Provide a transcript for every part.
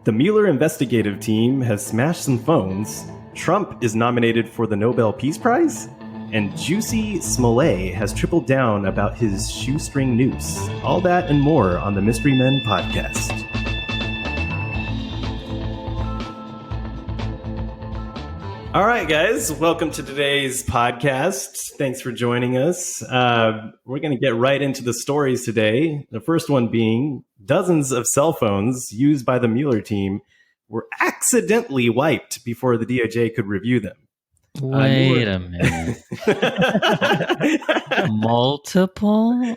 The Mueller investigative team has smashed some phones. Trump is nominated for the Nobel Peace Prize. And Jussie Smollet has tripled down about his shoestring noose. All that and more on the Mystery Men podcast. All right, guys, welcome to today's podcast. Thanks for joining us. We're going to get right into the stories today. The first one being dozens of cell phones used by the Mueller team were accidentally wiped before the DOJ could review them. Wait a minute. Multiple?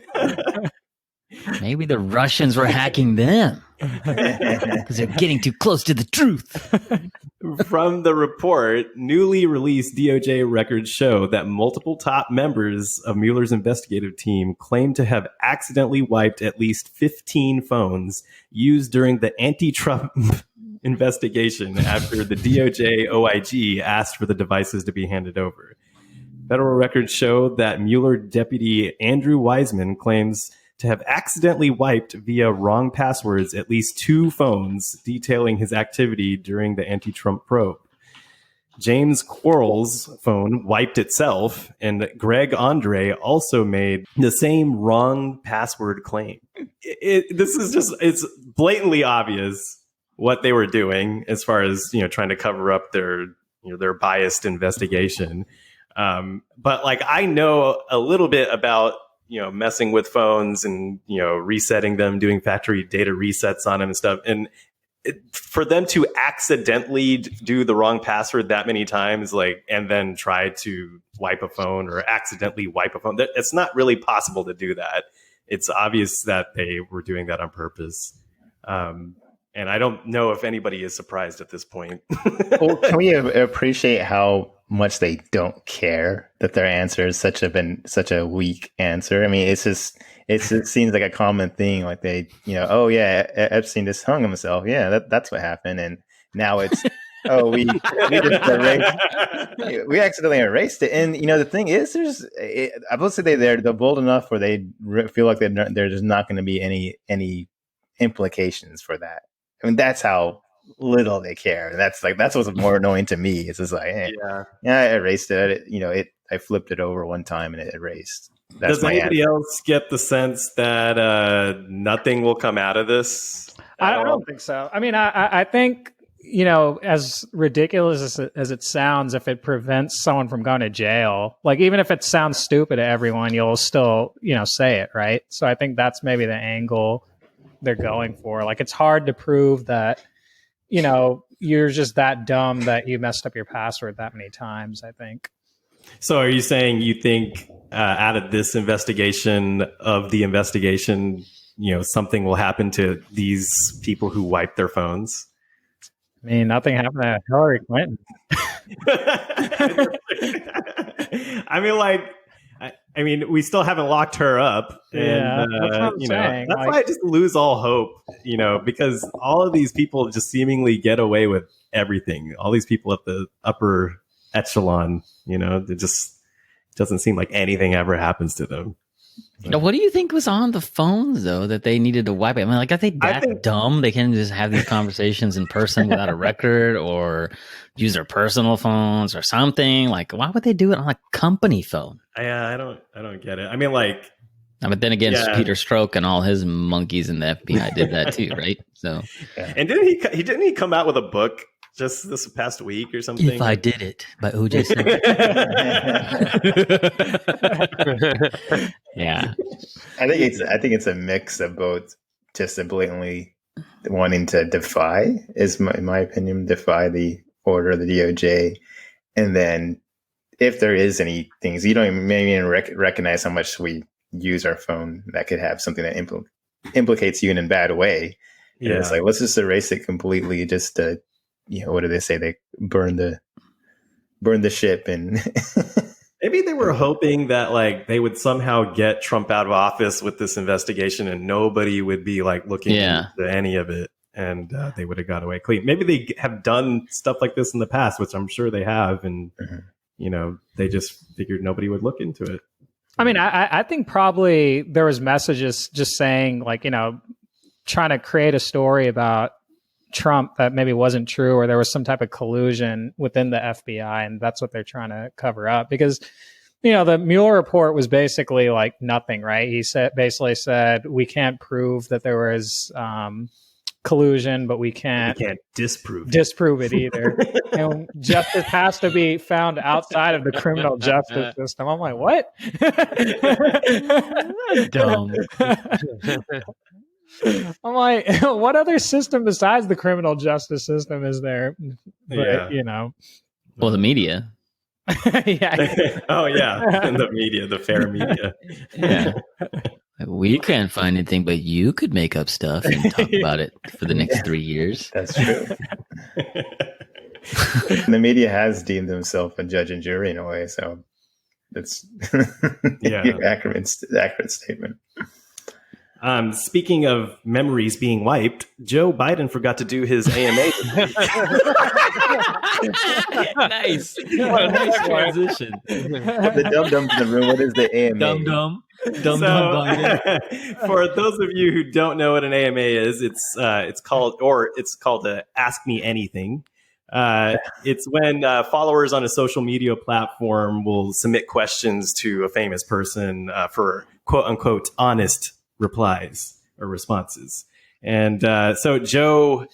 Maybe the Russians were hacking them because they're getting too close to the truth. From the report, newly released DOJ records show that multiple top members of Mueller's investigative team claim to have accidentally wiped at least 15 phones used during the anti-Trump investigation after the DOJ OIG asked for the devices to be handed over. Federal records show that Mueller deputy Andrew Weissman claims to have accidentally wiped via wrong passwords at least 2 phones, detailing his activity during the anti-Trump probe. James Quarles' phone wiped itself, and Greg Andre also made the same wrong password claim. It's blatantly obvious what they were doing as far as, trying to cover up their biased investigation. But like, I know a little bit about, messing with phones and, resetting them, doing factory data resets on them and stuff. And for them to accidentally do the wrong password that many times, and then try to wipe a phone or accidentally wipe a phone, it's not really possible to do that. It's obvious that they were doing that on purpose. And I don't know if anybody is surprised at this point. Well, can we appreciate how much they don't care that their answer is such a weak answer? I mean, it just seems like a common thing. Like they, oh yeah, Epstein just hung himself. Yeah, that's what happened. And now it's, oh, we just we accidentally erased it. And the thing is, I will say they're bold enough where they feel like there's not going to be any implications for that. I mean, that's how little they care. And that's what's more annoying to me. It's just like, I erased it. I flipped it over one time and it erased. Does anybody else get the sense that nothing will come out of this? I don't think so. I mean, I think, as ridiculous as it sounds, if it prevents someone from going to jail, like even if it sounds stupid to everyone, you'll still, say it, right? So I think that's maybe the angle they're going for. Like, it's hard to prove that, you're just that dumb that you messed up your password that many times, I think. So are you saying you think out of this investigation, something will happen to these people who wiped their phones? I mean, nothing happened to Hillary Clinton. I mean, we still haven't locked her up. Yeah, and, that's what I'm saying. That's why I just lose all hope, because all of these people just seemingly get away with everything. All these people at the upper echelon, it just doesn't seem like anything ever happens to them. Now, what do you think was on the phones, though, that they needed to wipe it? I mean, are they dumb? They can't just have these conversations in person without a record, or use their personal phones or something? Like, why would they do it on a company phone? Yeah, I don't get it. I mean, but then again, Peter Strzok and all his monkeys in the FBI did that too, right? So, and didn't he come out with a book just this past week or something? If I Did It by O.J. Simpson. Yeah, I think it's a mix of both, just a blatantly wanting to defy, in my opinion, defy the order of the DOJ, and then if there is any things you don't even recognize how much we use our phone that could have something that implicates you in a bad way. Yeah. And it's like, let's just erase it completely. Just to, what do they say? They burn the ship, and maybe they were hoping that they would somehow get Trump out of office with this investigation, and nobody would be looking into any of it, and they would have got away clean. Maybe they have done stuff like this in the past, which I'm sure they have, and they just figured nobody would look into it. I mean, I think probably there was messages just saying trying to create a story about Trump that maybe wasn't true, or there was some type of collusion within the FBI, and that's what they're trying to cover up. Because, the Mueller report was basically like nothing, right? He basically said we can't prove that there was collusion, but we can't disprove it either. And justice has to be found outside of the criminal justice system. I'm like, what? Dumb. I'm like, what other system besides the criminal justice system is there? But, Well, the media. Yeah. Oh, yeah. And the media, the fair media. Yeah. We can't find anything, but you could make up stuff and talk about it for the next 3 years. That's true. The media has deemed themselves a judge and jury in a way, so that's accurate statement. Speaking of memories being wiped, Joe Biden forgot to do his AMA. Nice. What a nice transition. The dum-dums in the room, what is the AMA? Dum-dum. For those of you who don't know what an AMA is, it's called Ask Me Anything. It's when followers on a social media platform will submit questions to a famous person for quote unquote honest replies or responses. And so Joe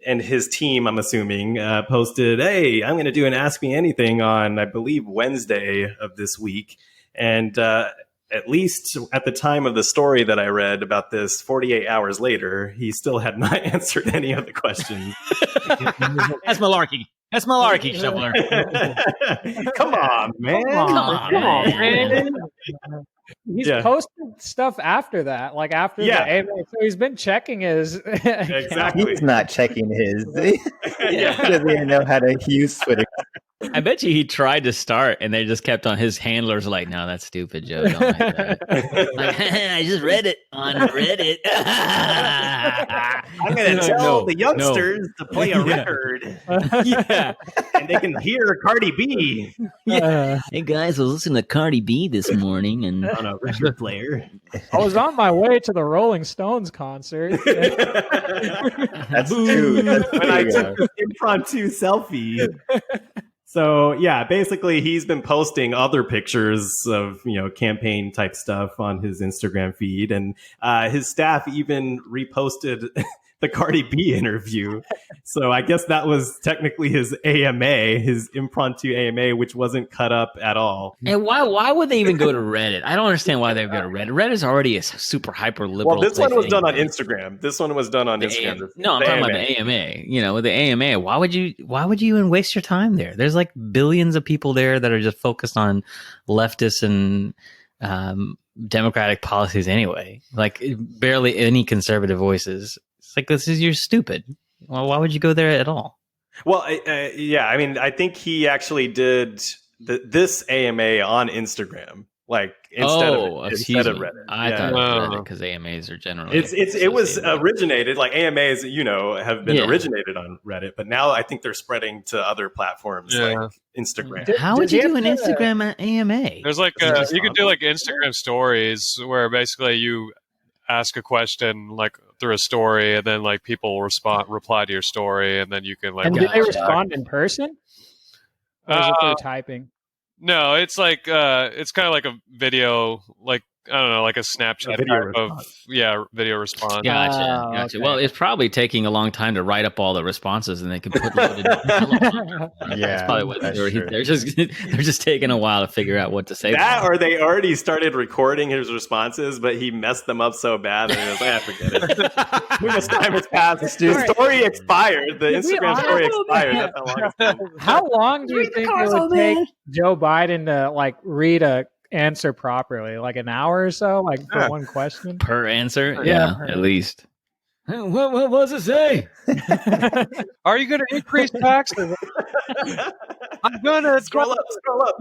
and his team, I'm assuming, posted, "Hey, I'm going to do an Ask Me Anything on, I believe, Wednesday of this week." And at least at the time of the story that I read about this, 48 hours later, he still had not answered any of the questions. That's malarkey. Shoveler. Come on, man. Come on, man. He's posted stuff after that, like after the AMA. So he's been checking his. Exactly. He's not checking his. He doesn't even know how to use Twitter. I bet you he tried to start, and they just kept on. His handlers like, "No, that's stupid, Joe. Don't like that." Like, I just read it on Reddit. I'm going to tell the youngsters to play a record. And they can hear Cardi B. Hey guys, I was listening to Cardi B this morning, and on a record player. I was on my way to the Rolling Stones concert. That's true. When I took this impromptu selfie. So basically he's been posting other pictures of, campaign type stuff on his Instagram feed, and his staff even reposted the Cardi B interview. So I guess that was technically his AMA, his impromptu AMA, which wasn't cut up at all. And why would they even go to Reddit? I don't understand why they would go to Reddit. Reddit is already a super hyper liberal. Well, this one was done on Instagram. Instagram. I'm talking about the AMA. With the AMA, why would you even waste your time there? There's like billions of people there that are just focused on leftists and democratic policies anyway. Like barely any conservative voices. It's like, you're stupid. Well, why would you go there at all? Well, I mean, I think he actually did this AMA on Instagram, like instead of Reddit. I thought it was Reddit because AMAs are generally. It was originated, like AMAs, have been originated on Reddit, but now I think they're spreading to other platforms like Instagram. How would you do an Instagram AMA? There's like you could do like Instagram stories where basically you ask a question like through a story, and then like people reply to your story, and then you can like. And did they respond in person? Or is it through typing? No, it's like it's kind of like a video, like I don't know, like a Snapchat type of video response. Gotcha. Okay. Well, it's probably taking a long time to write up all the responses, and they can put loaded. That's probably what they're just taking a while to figure out what to say. That, or they already started recording his responses, but he messed them up so bad that he was like, forget it. Too much time has passed. The story expired. The Instagram story expired. That's how long it's been. How long do you think it would take Joe Biden to like read a answer properly? Like an hour or so, like for one question per answer? Yeah, at least. What does it say? Are you going to increase taxes? I'm going to scroll up.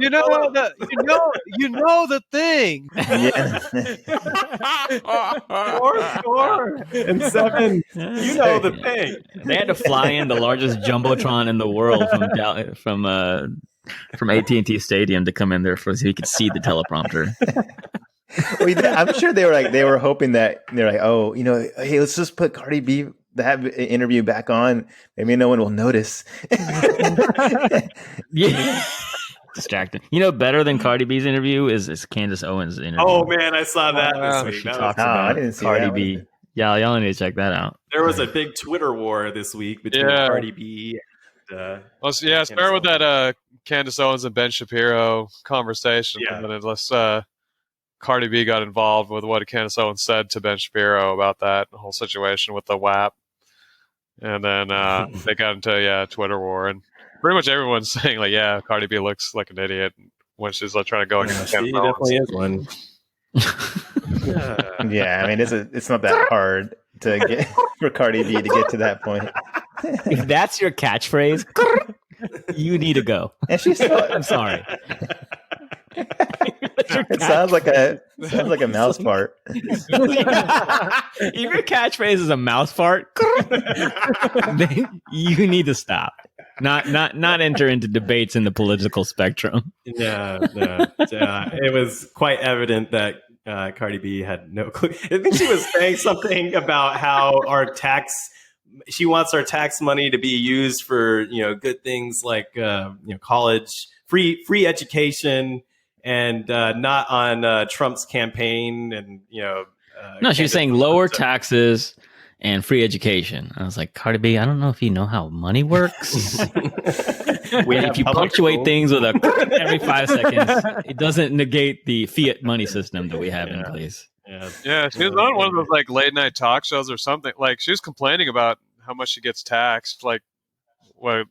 You know the thing. Score. And 7. You know the thing. They had to fly in the largest jumbotron in the world from AT&T Stadium to come in there so he could see the teleprompter. I'm sure they were hoping that they're like, hey, let's just put Cardi B that interview back on, maybe no one will notice. Yeah. Distracting. Better than Cardi B's interview is Candace Owens' interview. Oh man, I saw that this week. She That talks was, I about didn't see Cardi that B. Yeah, y'all need to check that out. there was a big Twitter war this week between Cardi B and start with that Candace Owens and Ben Shapiro conversation. Yeah. And then unless Cardi B got involved with what Candace Owens said to Ben Shapiro about that whole situation with the WAP. And then they got into a Twitter war. And pretty much everyone's saying, like, yeah, Cardi B looks like an idiot when she's like trying to go against she definitely is one. Yeah, I mean, it's not that hard to get for Cardi B to get to that point. If that's your catchphrase, you need to go. And she's still, I'm sorry. it sounds like a mouse fart. If your catchphrase is a mouse fart, then you need to stop. Not enter into debates in the political spectrum. No. It was quite evident that Cardi B had no clue. I think she was saying something about how she wants our tax money to be used for good things like college, free education, and not on Trump's campaign. And no, she was saying lower taxes and free education. I was like, Cardi B, I don't know if you know how money works. If you punctuate things with every 5 seconds, it doesn't negate the fiat money system that we have in place. Yeah, she was on one of those like late night talk shows or something. Like she was complaining about how much she gets taxed. Like a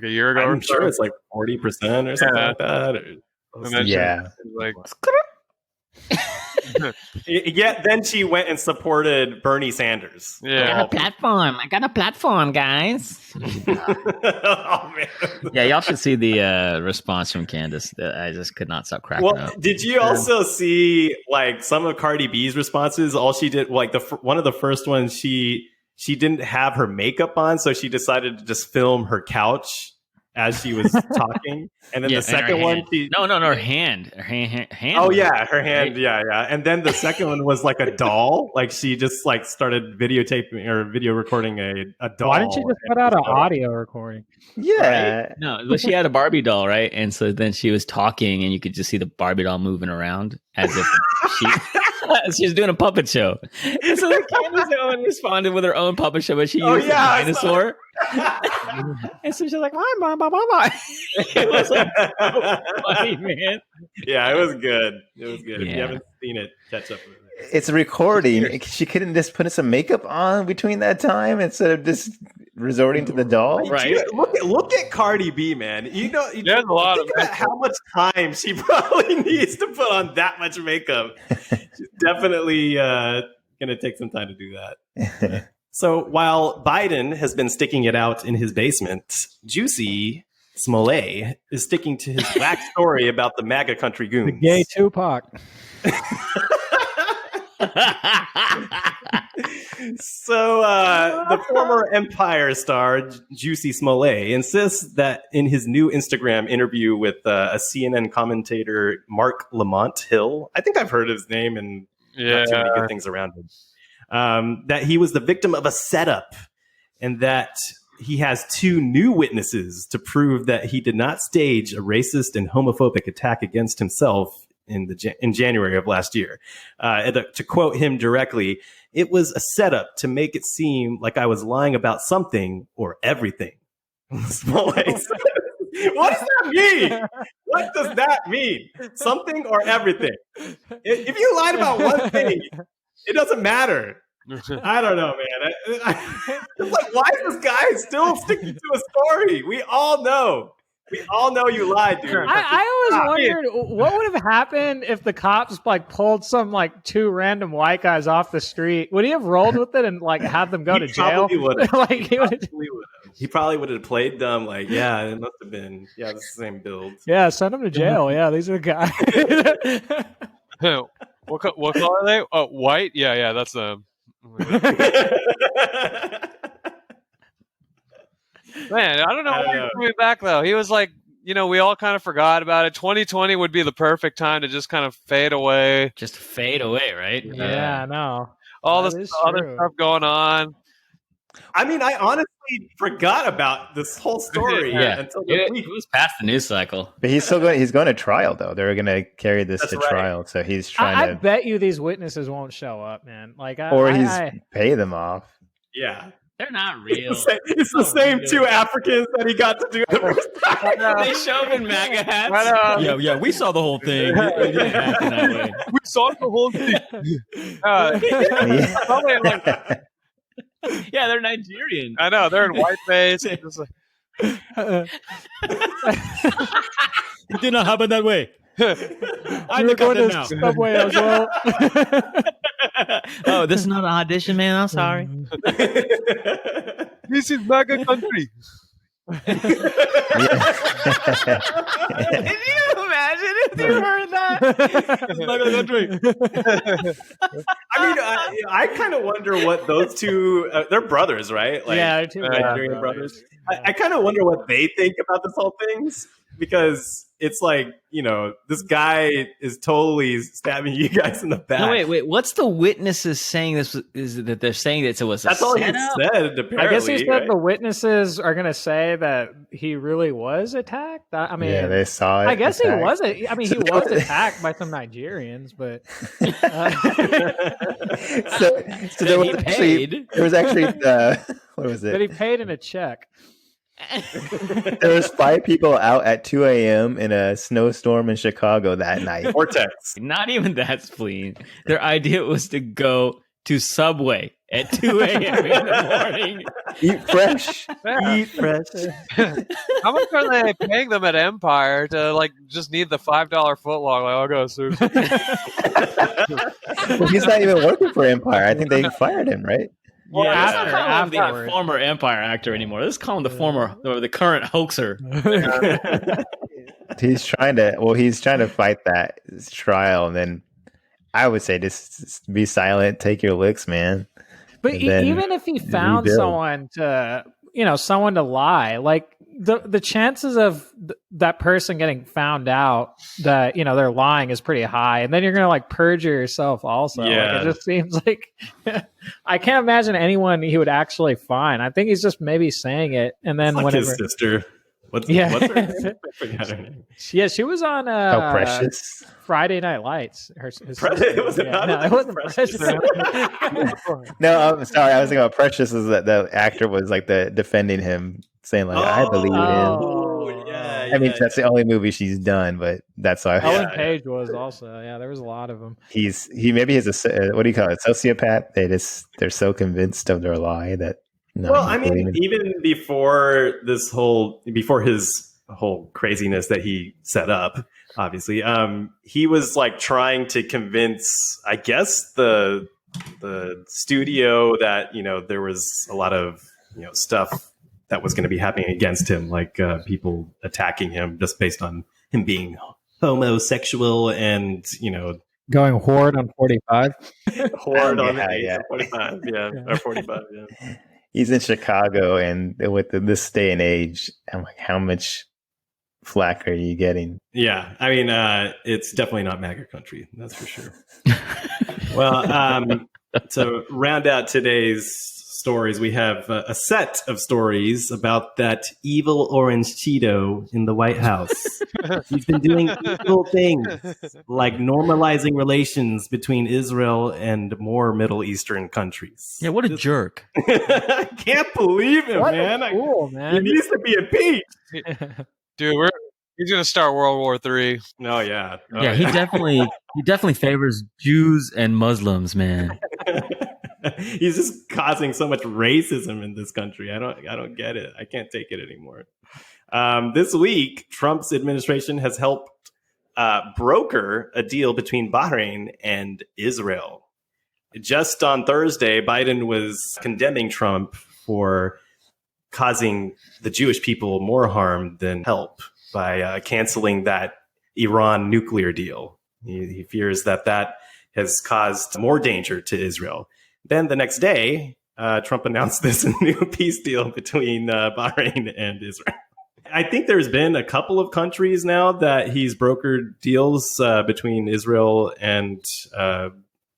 year ago. I'm sure it's like 40% or something like that. Then she went and supported Bernie Sanders. I got a platform, guys. Oh man. Yeah, y'all should see the response from Candace. I just could not stop cracking up. Did you also see like some of Cardi B's responses? All she did, like one of the first ones, she didn't have her makeup on, so she decided to just film her couch as she was talking. And then the second one, her hand. Her hand. Oh yeah, her hand. Yeah. And then the second one was like a doll. Like she just like started videotaping or video recording a doll. Why didn't she just put out an audio recording? Yeah. Right? No, but she had a Barbie doll, right? And so then she was talking, and you could just see the Barbie doll moving around as if she was doing a puppet show. And so Candace Owens responded with her own puppet show, but she used a dinosaur. And so she's like, bye. It was like so funny, man. Yeah, it was good. Yeah. If you haven't seen it, catch up with it. It's a recording. She couldn't just put some makeup on between that time instead of just resorting to the doll. Right. Look at Cardi B, man. There's a lot of makeup. How much time she probably needs to put on that much makeup. She's definitely going to take some time to do that. So while Biden has been sticking it out in his basement, Jussie Smollet is sticking to his whack story about the MAGA country goons. The gay Tupac. So the former Empire star Jussie Smollett insists that in his new Instagram interview with a CNN commentator, Mark Lamont Hill, I think I've heard his name and not too many good things around him, that he was the victim of a setup and that he has two new witnesses to prove that he did not stage a racist and homophobic attack against himself in January of last year. To quote him directly, "It was a setup to make it seem like I was lying about something or everything." Smollett said. What does that mean? What does that mean? Something or everything? If you lied about one thing, it doesn't matter. I don't know, man. It's like, why is this guy still sticking to a story? We all know. We all know you lied, dude. I always wondered what would have happened if the cops like pulled some like two random white guys off the street. Would he have rolled with it and like had them go to jail? He probably would have played dumb. Like, yeah, it must have been. Yeah, it's the same build. Yeah, send them to jail. Yeah, these are the guys. What color are they? Oh, white. Yeah, that's them. Man, I don't know why he's coming back though. He was like, we all kind of forgot about it. 2020 would be the perfect time to just kind of fade away. Just fade away, right? Yeah, I know. All this other stuff going on. I mean, I honestly forgot about this whole story until this week. It was past the news cycle. But he's going to trial, though. They're going to carry this to trial. So he's trying I bet you these witnesses won't show up, man. Like, pay them off. Yeah. They're not real. It's the same two Africans that he got to do the first time. They show up in MAGA hats. Yeah, we saw the whole thing. It didn't happen that way. We saw the whole thing. Probably like, yeah, they're Nigerian. I know, they're in whiteface. It did not happen that way. I'm going to the subway as well. Oh, this is not an audition, man. I'm sorry. This is MAGA country. Can you imagine if you heard that? MAGA country. I mean, I kind of wonder what those two, they're brothers, right? Like, yeah, they're two Nigerian brothers. I kind of wonder what they think about this whole thing, because it's like, this guy is totally stabbing you guys in the back. No, wait. What's the witnesses saying? This is that they're saying that it was. That's all he said. Apparently, I guess he said the witnesses are going to say that he really was attacked. I mean, yeah, they saw it. I guess he wasn't. I mean, he was attacked by some Nigerians, but so there was actually what was it? That he paid in a check. There was 5 people out at 2 a.m. in a snowstorm in Chicago that night. Vortex. Not even that spleen. Their idea was to go to Subway at 2 a.m. in the morning. Eat fresh. Eat fresh. How much are they paying them at Empire to just need the $5 footlong? I'll go sushi. Well, he's not even working for Empire. I think they fired him, right? Well, after the former Empire actor anymore. Let's call him the current hoaxer. He's trying to fight that trial, and then I would say just be silent, take your licks, man. But even if he found someone to lie, like the chances of that person getting found out that they're lying is pretty high, and then you're gonna perjure yourself also. Yeah. It just seems like I can't imagine anyone he would actually find. I think he's just maybe saying it, and then it's whenever his sister. What's her name? I forgot her name. Yeah, she was on Precious Friday Night Lights. It wasn't Precious. No, I'm sorry. I was thinking about Precious. Is that the actor was defending him, saying I believe him. Yeah, I mean, that's the only movie she's done, but that's why. Ellen Page was also. Yeah, there was a lot of them. He maybe is a what do you call it? Sociopath. They're so convinced of their lie that. No, well, I mean, even before his whole craziness that he set up, obviously, he was trying to convince, I guess, the studio that there was a lot of stuff that was going to be happening against him, like people attacking him just based on him being homosexual and going horde on 45. Horde on 45, or 45, yeah. He's in Chicago, and with this day and age, I'm like, how much flack are you getting? Yeah, I mean, it's definitely not MAGA country, that's for sure. Well, to round out today's stories, we have a set of stories about that evil orange Cheeto in the White House. He's been doing evil things, like normalizing relations between Israel and more Middle Eastern countries. Yeah, what a jerk. I can't believe him, man. Man. He needs to be impeached. Dude, he's going to start World War III. Oh, yeah. Yeah, he definitely favors Jews and Muslims, man. He's just causing so much racism in this country. I don't get it. I can't take it anymore. This week, Trump's administration has helped broker a deal between Bahrain and Israel. Just on Thursday, Biden was condemning Trump for causing the Jewish people more harm than help by canceling that Iran nuclear deal. He fears that has caused more danger to Israel. Then the next day, Trump announced this new peace deal between Bahrain and Israel. I think there's been a couple of countries now that he's brokered deals between Israel and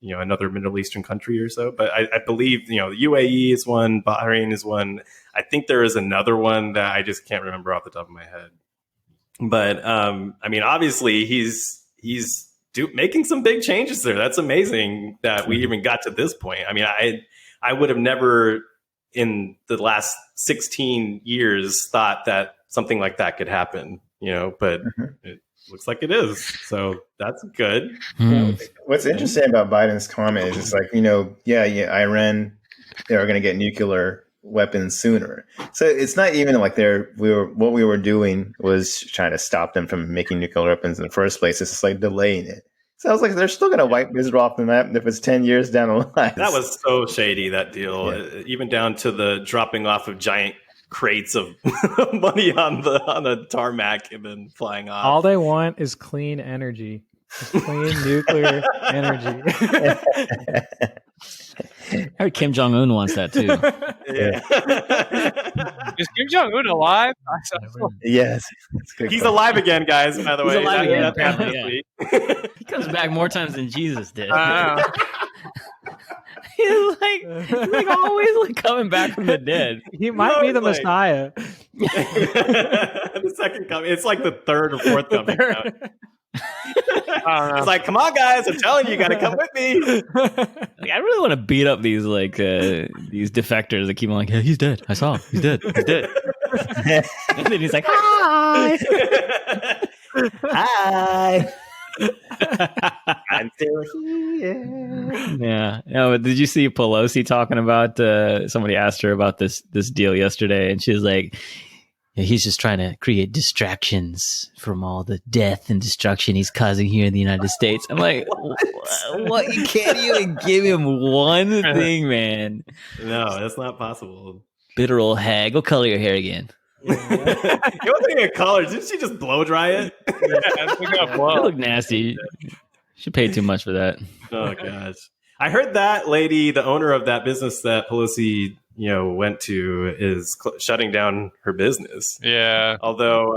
another Middle Eastern country or so. But I believe, the UAE is one, Bahrain is one. I think there is another one that I just can't remember off the top of my head. But obviously he's making some big changes there. That's amazing that we even got to this point. I would have never in the last 16 years thought that something like that could happen, but it looks like it is. So that's good. What's interesting about Biden's comment is it's like, Iran, they are going to get nuclear weapons sooner. So it's not even like what we were doing was trying to stop them from making nuclear weapons in the first place. It's just like delaying it. So I was like, they're still going to wipe Israel off the map if it's 10 years down the line. That was so shady, that deal, even down to the dropping off of giant crates of money on the tarmac and then flying off. All they want is clean energy. Just clean nuclear energy. I heard Kim Jong-un wants that too. Yeah. Is Kim Jong-un alive? Yes. He's alive again, guys, by the way. He's alive again. That happened this week. He comes back more times than Jesus did. He's always coming back from the dead. He might be the Messiah. The second coming. It's like the third or fourth coming out. It's like, come on, guys! I'm telling you, got to come with me. I really want to beat up these these defectors that keep on yeah, he's dead. I saw him. He's dead. He's dead. And then he's like, hi, hi. I'm still here. Yeah. No, did you see Pelosi talking about? Somebody asked her about this deal yesterday, and she was like, he's just trying to create distractions from all the death and destruction he's causing here in the United States. I'm like, what? You can't even give him one thing, man. No, that's not possible. Bitter old hag. Go color your hair again. You wasn't even color. Didn't she just blow dry it? You look nasty. She paid too much for that. Oh, gosh. I heard that lady, the owner of that business that Pelosi went to, is shutting down her business. Yeah. Although,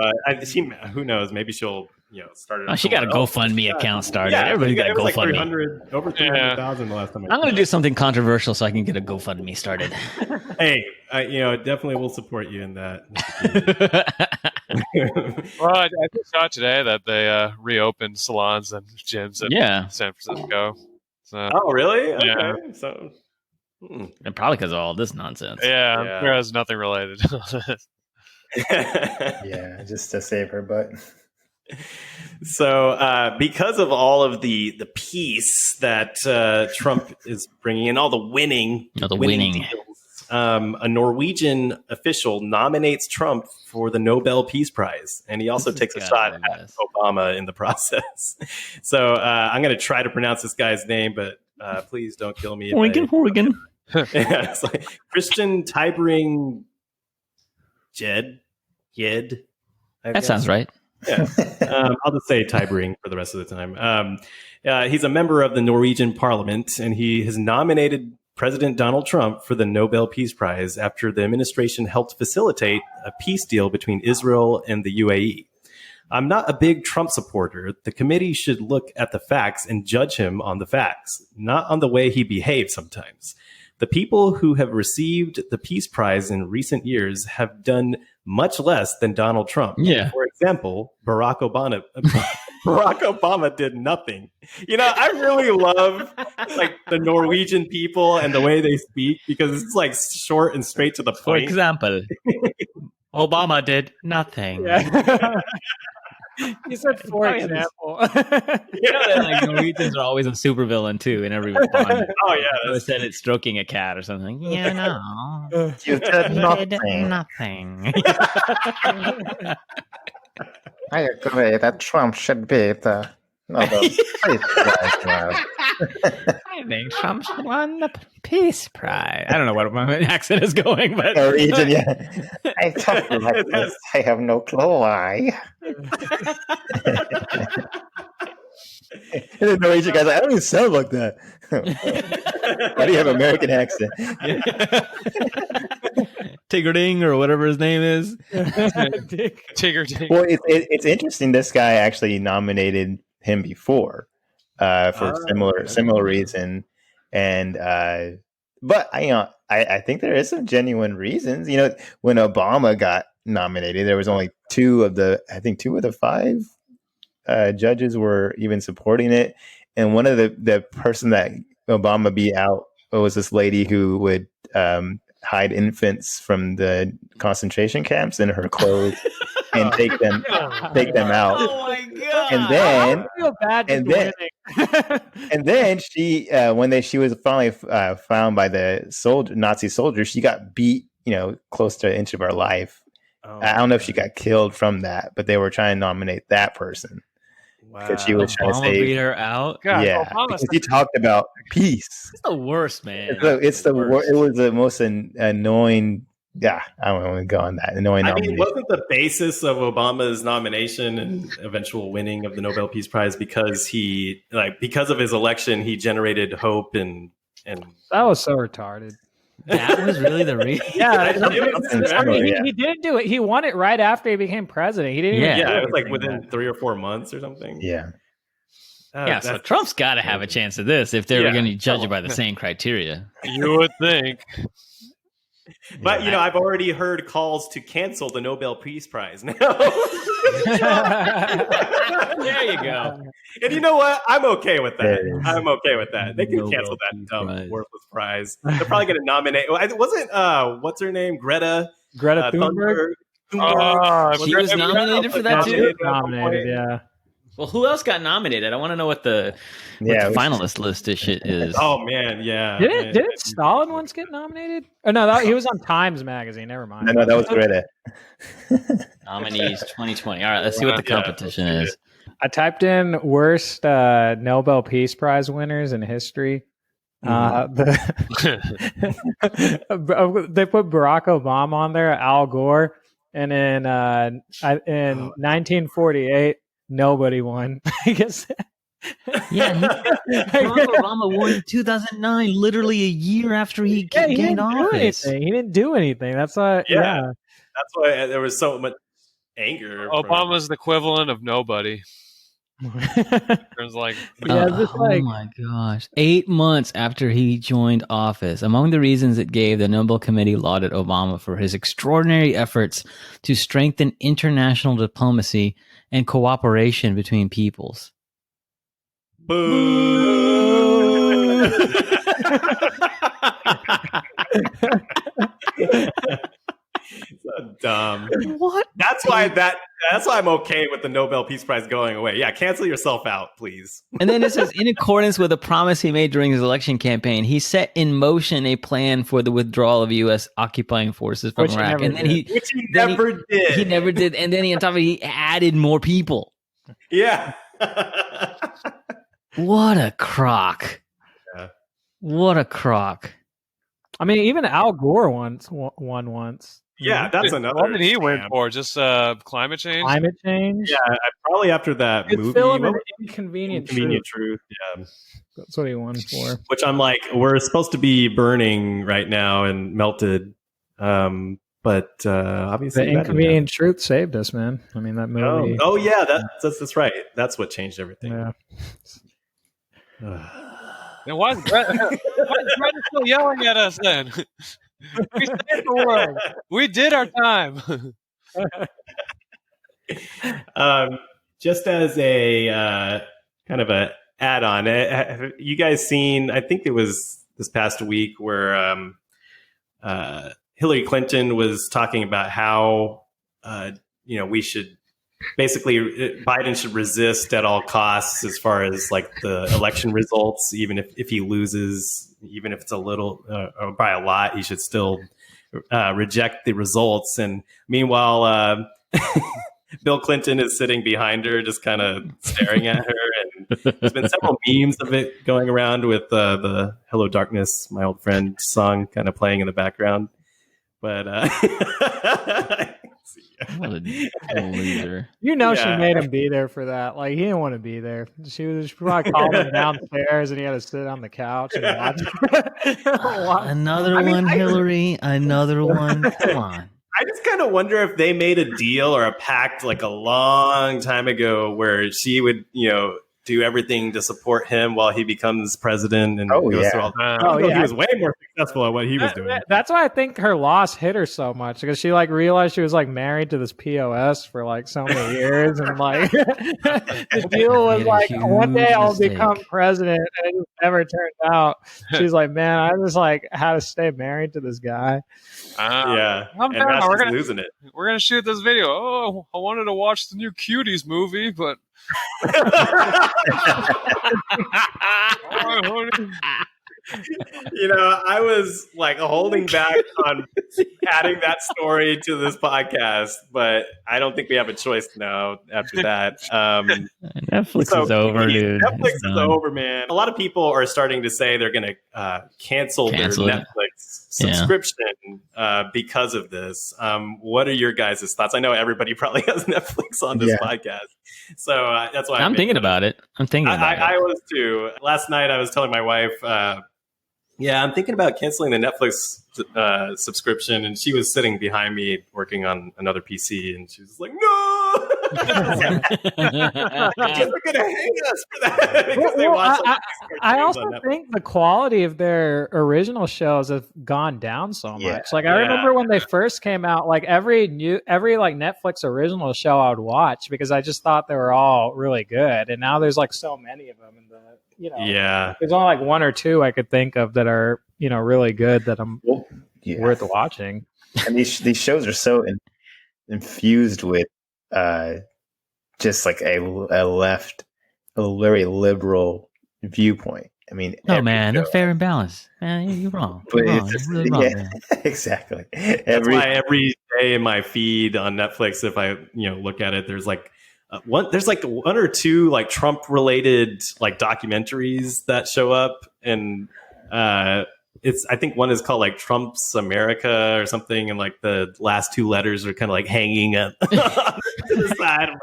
who knows? Maybe she'll, start it. She got a GoFundMe account started. Yeah, everybody's got a GoFundMe. Over 300,000 the last time. I'm going to do something controversial so I can get a GoFundMe started. Hey, definitely will support you in that. Well, I just saw today that they reopened salons and gyms in San Francisco. So, oh, really? Yeah. Okay. So. And probably because of all this nonsense. Yeah, there was nothing related to this. Yeah, just to save her butt. So, because of all of the peace that Trump is bringing in, all the winning, deals, a Norwegian official nominates Trump for the Nobel Peace Prize, and he also takes a shot at Obama in the process. So, I'm going to try to pronounce this guy's name, but please don't kill me. Horrigan. Yeah, it's like Christian Tybring Jed. That sounds right. Yeah. I'll just say Tybring for the rest of the time. He's a member of the Norwegian parliament, and he has nominated President Donald Trump for the Nobel Peace Prize after the administration helped facilitate a peace deal between Israel and the UAE. I'm not a big Trump supporter. The committee should look at the facts and judge him on the facts, not on the way he behaves sometimes. The people who have received the Peace Prize in recent years have done much less than Donald Trump. Yeah. For example, Barack Obama did nothing. I really love the Norwegian people and the way they speak because it's short and straight to the point. For example, Obama did nothing. Yeah. You said, for example. Norwegians are always a supervillain too in every one. Oh yeah, they said it's stroking a cat or something. Yeah, no, you did nothing. Nothing. I agree that Trump should be the Nobel Peace Prize. I think Trump should win the Peace Prize. I don't know what my accent is going, but Norwegian, yeah. I talk like this. I have no clue why. And the Norwegian guy's like, I don't even sound like that. Why do you have an American accent? Tiggerding or whatever his name is. Tiggerding. Well, it's interesting. This guy actually nominated him before. for similar reason. And but I think there is some genuine reasons. When Obama got nominated, there was only two of the five judges were even supporting it, and one of the person that Obama beat out was this lady who would hide infants from the concentration camps in her clothes and take them out. Oh my god! And then I feel bad. And then she when she was finally found by the Nazi soldiers, she got beat close to an inch of her life. I don't know if she got killed from that, but they were trying to nominate that person. Because she was trying to say, beat her out. God, yeah, because he talked about peace. It's the worst, man. It's the worst. It was the most annoying. Yeah, I don't want to go on that. Annoying. I mean, wasn't the basis of Obama's nomination and eventual winning of the Nobel Peace Prize because because of his election, he generated hope and that was so retarded. That was really the reason. Yeah, he didn't do it. He won it right after he became president. He didn't. It was like within 3 or 4 months or something. Yeah. So Trump's got to have a chance at this if they were going to judge it by the same criteria. You would think. But I've already heard calls to cancel the Nobel Peace Prize now. There you go. And you know what? I'm okay with that. They can cancel that dumb, worthless prize. They're probably going to nominate. Wasn't what's her name? Greta Thunberg. She was nominated for that too. Nominated, yeah. Well, who else got nominated? I want to know what the finalist list of shit is. Oh man, yeah. Didn't Stalin once get nominated? Oh no, he was on Times Magazine. Never mind. No, that was Greta. Nominees 2020. All right, let's see what the competition is. I typed in worst Nobel Peace Prize winners in history. They put Barack Obama on there, Al Gore, and in 1948. Nobody won. I guess. Yeah, Barack Obama won in 2009, literally a year after he gained office. He didn't do anything. That's why. Yeah, that's why there was so much anger. Obama's the equivalent of nobody. There's oh my gosh! 8 months after he joined office, among the reasons it gave, the Nobel Committee lauded Obama for his extraordinary efforts to strengthen international diplomacy and cooperation between peoples. Boo! So dumb. What? That's why I'm okay with the Nobel Peace Prize going away. Yeah, cancel yourself out, please. And then it says, in accordance with a promise he made during his election campaign, he set in motion a plan for the withdrawal of U.S. occupying forces from Iraq. And then he never did. He never did. And then on top of it, he added more people. Yeah. What a crock. Yeah. What a crock. I mean, even Al Gore won once. Yeah, that's another. What did he win for? Just climate change? Climate change? Yeah, probably after that movie. Film an Inconvenient Truth. Yeah. That's what he won for. Which I'm like, we're supposed to be burning right now and melted. But obviously, The Inconvenient Truth saved us, man. I mean, that movie. Oh yeah, that's right. That's what changed everything. Yeah. Then why is Greta still yelling at us then? We saved the world. We did our time. Just as a kind of a add-on, have you guys seen? I think it was this past week where Hillary Clinton was talking about how we should basically Biden should resist at all costs as far as like the election results, even if he loses, even if it's a little or by a lot, he should still reject the results. And meanwhile, Bill Clinton is sitting behind her, just kind of staring at her. And there's been several memes of it going around with the "Hello Darkness, My Old Friend" song kind of playing in the background. But what a loser. She made him be there for that. Like, he didn't want to be there. She probably called him downstairs and he had to sit on the couch and watch. Another one, Hillary. Another one. Come on. I just kind of wonder if they made a deal or a pact like a long time ago where she would, do everything to support him while he becomes president and Oh, goes yeah. through all he was way more successful at what he was doing. That's why I think her loss hit her so much, because she like realized she was like married to this POS for like so many years, and like the deal was like one day I'll become president, and it just never turned out. She's like, man, I just like had to stay married to this guy. Yeah, I'm and now we're she's gonna losing it. We're gonna shoot this video. Oh, I wanted to watch the new Cuties movie, but You know, I was like holding back on adding that story to this podcast, but I don't think we have a choice now after that. Netflix is over, dude. Netflix is over, man. A lot of people are starting to say they're going to cancel their Netflix subscription because of this. What are your guys' thoughts? I know everybody probably has Netflix on this podcast. So that's why I'm thinking about it. I was too. Last night I was telling my wife, I'm thinking about canceling the Netflix subscription, and she was sitting behind me working on another PC, and she was like, "No, kids are gonna hang us for that." Because they watch, I also think the quality of their original shows have gone down so much. Like I remember when they first came out, like every like Netflix original show I would watch because I just thought they were all really good, and now there's like so many of them. There's only like one or two I could think of that are, really good that I'm worth watching. And these shows are so infused with just like a very liberal viewpoint. I mean, they're fair and balanced. Man, you're wrong. You're really wrong, man. Exactly. That's why every day in my feed on Netflix, if I look at it, there's like one or two like Trump related like documentaries that show up, and I think one is called like Trump's America or something, and like the last two letters are kind of like hanging up to the side. I'm like,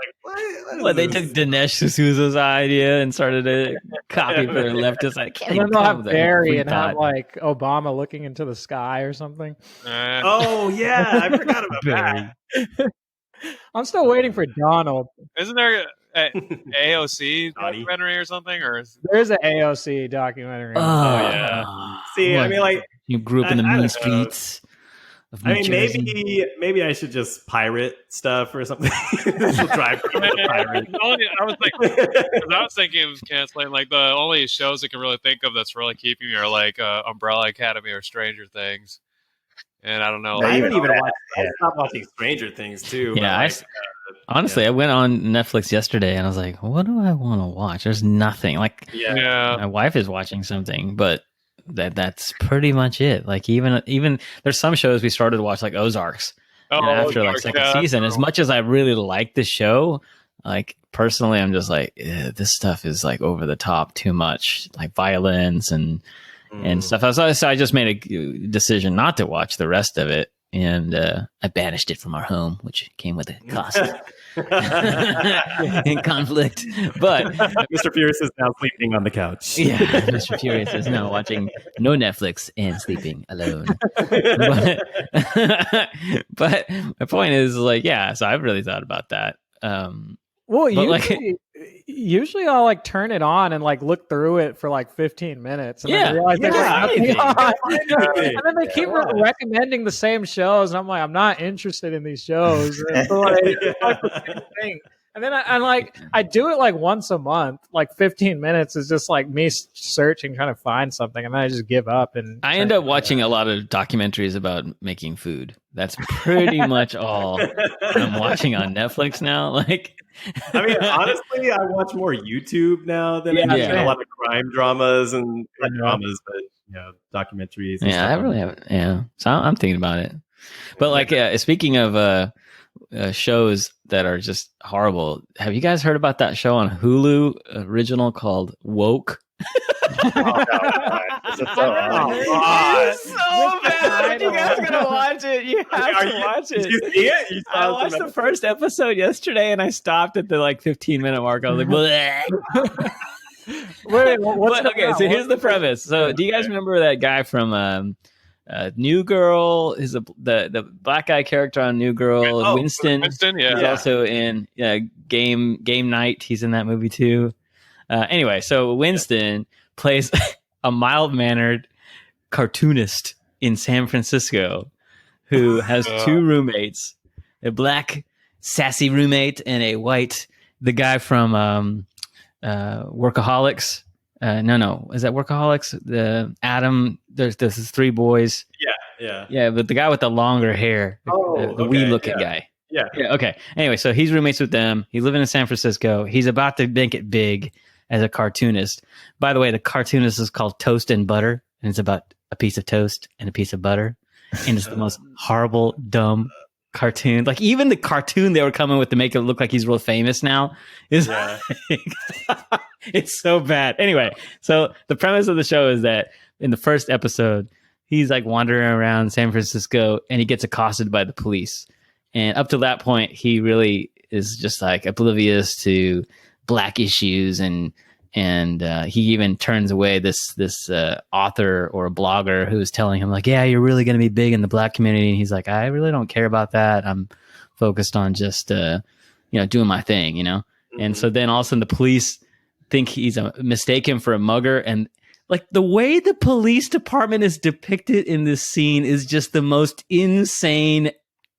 what they took Dinesh D'Souza's idea and started to copy for the leftist. I can't even have Barry and have like Obama looking into the sky or something. Oh yeah, I forgot about that. I'm still waiting for Donald. Isn't there an AOC documentary or something? Or there's an AOC documentary. Oh yeah. See, I mean, like you grew up in the mean streets. I mean, maybe I should just pirate stuff or something. Drive pirate. I was thinking of canceling. Like the only shows I can really think of that's really keeping me are like Umbrella Academy or Stranger Things. And I don't know. I haven't even watched. I stopped watching Stranger Things too. Yeah, honestly, I went on Netflix yesterday and I was like, "What do I want to watch?" There's nothing. Like, my wife is watching something, but that's pretty much it. Like, even there's some shows we started to watch, like Ozarks. And after like second season, as much as I really like the show, like personally, I'm just like, this stuff is like over the top, too much, like violence and stuff. So I just made a decision not to watch the rest of it, and I banished it from our home, which came with a cost and conflict. But Mr. Furious is now sleeping on the couch. Yeah, Mr. Furious is now watching no Netflix and sleeping alone. But my point is, like, so I've really thought about that. Well, usually I'll like turn it on and like look through it for like 15 minutes and then realize there's nothing on. And then they keep recommending the same shows, and I'm like, I'm not interested in these shows. And so, like, it's like the same thing. And then I do it like once a month. Like 15 minutes is just like me searching, trying to find something, and then I just give up. And I end up watching a lot of documentaries about making food. That's pretty much all I'm watching on Netflix now. Like, I mean, honestly, I watch more YouTube now than a lot of crime dramas and dramas, but documentaries. And I really haven't. Yeah, so I'm thinking about it. But like, speaking of shows that are just horrible, have you guys heard about that show on Hulu original called Woke? So bad. You guys gotta watch it. You have to watch it. Did you see it? I watched the first episode yesterday, and I stopped at the like 15-minute mark. I was like, Wait, what's okay? So here's the premise. So do you guys remember that guy from New Girl? Is the black guy character on New Girl? Winston. Winston, yeah. He's also in Game Night. He's in that movie too. Anyway, so Winston plays a mild-mannered cartoonist in San Francisco who has two roommates, a black sassy roommate and a white, the guy from Workaholics. No, is that Workaholics? The Adam, there's his three boys. Yeah, but the guy with the longer hair, the wee looking guy. Yeah. Okay. Anyway, so he's roommates with them. He's living in San Francisco. He's about to make it big as a cartoonist. By the way, the cartoonist is called Toast and Butter, and it's about a piece of toast and a piece of butter. And it's the most horrible, dumb cartoon. Like, even the cartoon they were coming with to make it look like he's real famous now is it's so bad. Anyway, so the premise of the show is that in the first episode, he's like wandering around San Francisco and he gets accosted by the police. And up to that point, he really is just like oblivious to black issues, and he even turns away this author or a blogger who's telling him like, yeah, you're really going to be big in the black community. And he's like, I really don't care about that. I'm focused on just doing my thing, Mm-hmm. And so then all of a sudden the police think he's mistaken for a mugger, and like the way the police department is depicted in this scene is just the most insane,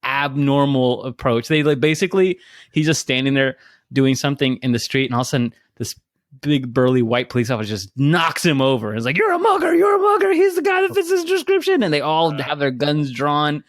abnormal approach. They like basically he's just standing there doing something in the street, and all of a sudden this big burly white police officer just knocks him over. It's like, you're a mugger, he's the guy that fits this description. And they all have their guns drawn.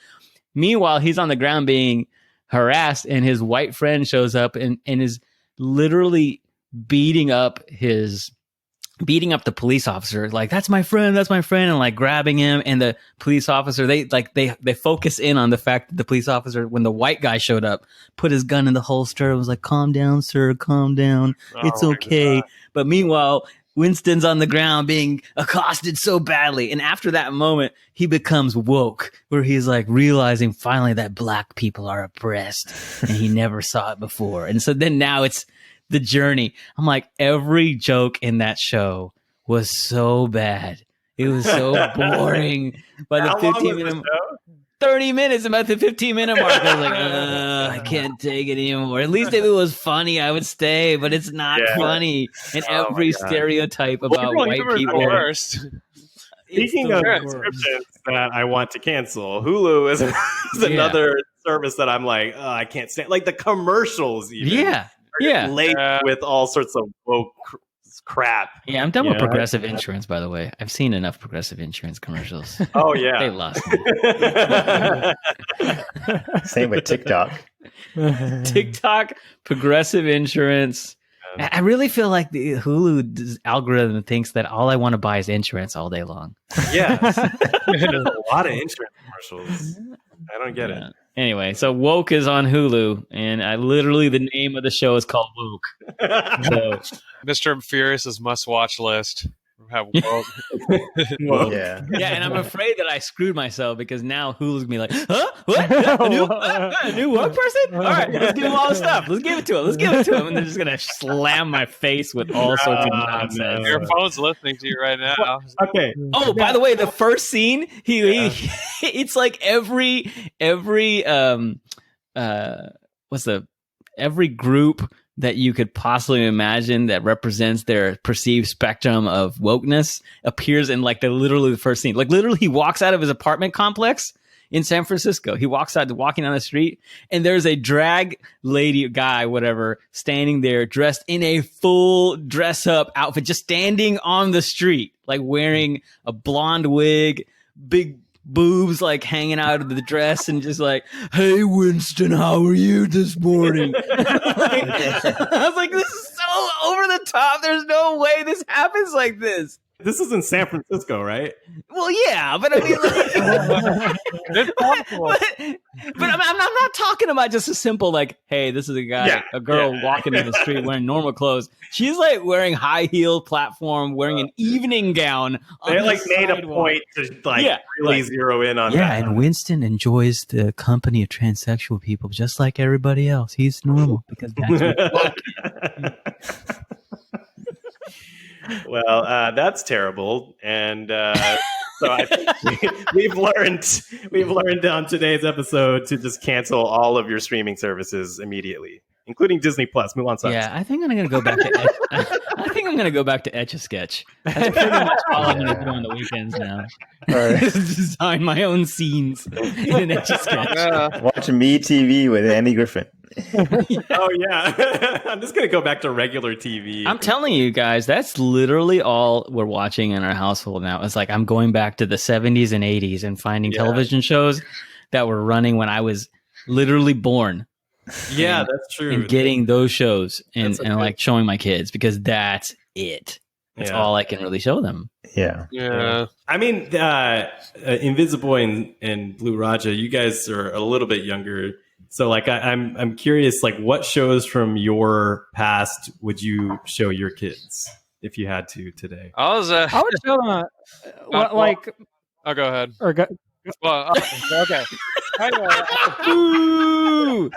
Meanwhile, he's on the ground being harassed, and his white friend shows up and is literally beating up the police officer, like, that's my friend, and like grabbing him. And the police officer, they focus in on the fact that the police officer, when the white guy showed up, put his gun in the holster and was like, calm down, sir, calm down, it's okay. But meanwhile, Winston's on the ground being accosted so badly. And after that moment, he becomes woke, where he's like realizing finally that black people are oppressed, and he never saw it before. And so then now it's the journey. I'm like, every joke in that show was so bad. It was so boring. By the 15-minute, 30 minutes, about the 15-minute mark, I was like, I can't take it anymore. At least if it was funny, I would stay, but it's not funny. And every stereotype about white people. Speaking of subscriptions that I want to cancel, Hulu is another service that I'm like, I can't stand. Like the commercials, even. Laced with all sorts of woke crap. Yeah, I'm done with Progressive Insurance, by the way. I've seen enough Progressive Insurance commercials. Oh, yeah. They lost me. Same with TikTok. TikTok, Progressive Insurance. I really feel like the Hulu algorithm thinks that all I want to buy is insurance all day long. Yeah. There's a lot of insurance commercials. I don't get it. Anyway, so Woke is on Hulu, and the name of the show is called Woke. So, Mr. Furious's must-watch list. Have Woke. Yeah, and I'm afraid that I screwed myself, because now Hulu's gonna be like, huh? What? A new Woke person? All right, let's give him all the stuff. Let's give it to him. And they're just gonna slam my face with all sorts of nonsense. Your phone's listening to you right now. Okay. Oh, by the way, the first scene, he it's like every group that you could possibly imagine that represents their perceived spectrum of wokeness appears in like literally the first scene. Like literally he walks out of his apartment complex in San Francisco. He walking down the street, and there's a drag lady, guy, whatever, standing there dressed in a full dress up outfit, just standing on the street, like wearing a blonde wig, big boobs like hanging out of the dress, and just like, hey Winston, how are you this morning? I was like, this is so over the top. There's no way this happens like this. This is in San Francisco, right? Well, yeah, but I mean, but I'm not talking about just a simple like, hey, this is a girl walking down the street wearing normal clothes. She's like wearing high-heeled platform, wearing an evening gown. They like made a point to really zero in on that. Yeah, and Winston enjoys the company of transsexual people just like everybody else. He's normal because that's what. Well, that's terrible, and so I think we've learned on today's episode to just cancel all of your streaming services immediately, including Disney Plus. Move on. Yeah, I think I'm going to go back to. I think think I'm going to go back to Etch-a-Sketch. That's pretty much all I'm going to do on the weekends now. Design my own scenes in an Etch-a-Sketch. Yeah. Watch Me TV with Andy Griffin. Oh yeah, I'm just gonna go back to regular TV. I'm telling you guys, that's literally all we're watching in our household now. It's like I'm going back to the 70s and 80s and finding television shows that were running when I was literally born. Yeah, that's true. And getting those shows and like showing my kids, because that's it. That's all I can really show them. Yeah. I mean, Invisible and Blue Raja, you guys are a little bit younger. So, like, I'm curious, like, what shows from your past would you show your kids if you had to today? I would show them I'll go ahead. Or go. Well, okay. Ooh.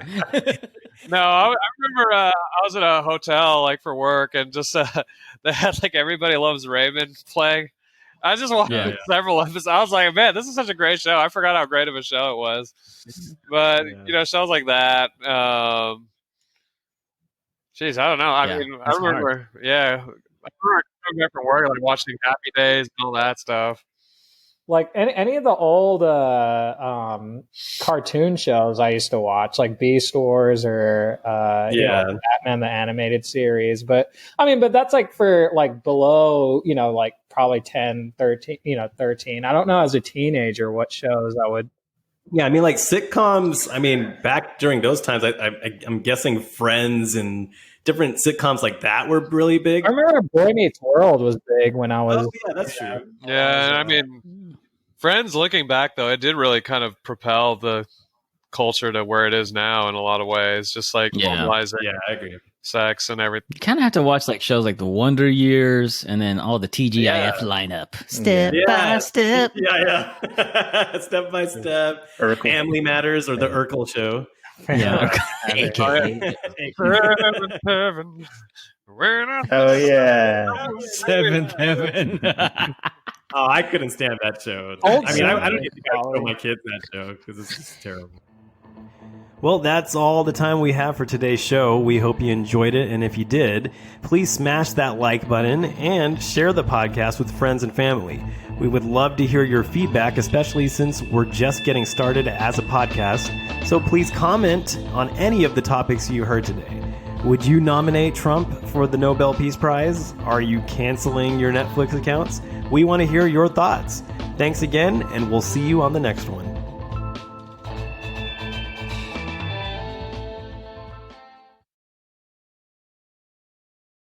No, I remember I was at a hotel like for work, and just they had like Everybody Loves Raymond playing. I just watched several episodes. I was like, man, this is such a great show. I forgot how great of a show it was. But shows like that. Geez, I don't know. I mean, I remember. Hard. Yeah, I remember coming back from work, like watching Happy Days and all that stuff. Like any of the old cartoon shows I used to watch, like Beast Wars or Batman the Animated Series. But I mean, that's like for like below, like probably 10, 13, 13. I don't know as a teenager what shows I would. Yeah, I mean, like sitcoms. I mean, back during those times, I'm guessing Friends and different sitcoms like that were really big. I remember Boy Meets World was big when I was. Oh, yeah, that's true. Yeah, I mean, Friends, looking back, though, it did really kind of propel the culture to where it is now in a lot of ways. Just like normalizing I agree. Sex and everything. You kind of have to watch like shows like The Wonder Years and then all the TGIF lineup. Step by step. Yeah. Step by step. Urkel. Family Matters or the Urkel Show. Yeah. Heaven. Oh, yeah. Seventh Heaven. Oh, I couldn't stand that show. I don't even think I'd show my kids that show because it's just terrible. Well, that's all the time we have for today's show. We hope you enjoyed it, and if you did, please smash that like button and share the podcast with friends and family. We would love to hear your feedback, especially since we're just getting started as a podcast. So please comment on any of the topics you heard today. Would you nominate Trump for the Nobel Peace Prize? Are you canceling your Netflix accounts? We want to hear your thoughts. Thanks again, and we'll see you on the next one.